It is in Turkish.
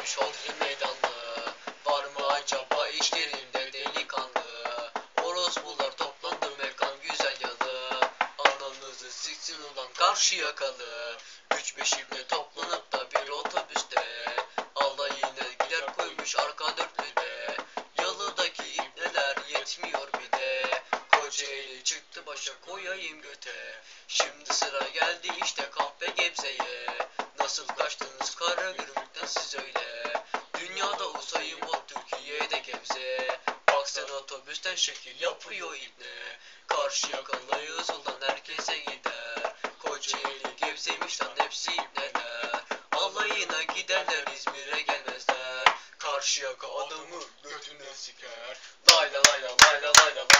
dönmüş Hodri meydanlı. Var mı acaba işlerinde delikanlı? Orospular toplandı mekan güzel yalı. Ananızı siksin ulan karşı yakalı. 3-5 ibne toplanıp da bir otobüste alayına gider koymuş arka dörtlüde. Yalıdaki ibneler yetmiyor bir de Kocaeli çıktı başa koyayım göte. Şimdi sıra geldi işte kahpe Gebze'ye. Nasıl kaçtınız Karagümrük'ten siz öyle? Dünyada usayım o Türkiye'de Gebze. Bak sen otobüsten şekil yapıyor ibne. Karşı yakalıyız ulan herkese gider. Kocaeli Gebze'ymiş lan hepsi ibneler. Alayına giderler İzmir'e gelmezler. Karşı yaka adamı götüne siker. Layla layla layla layla.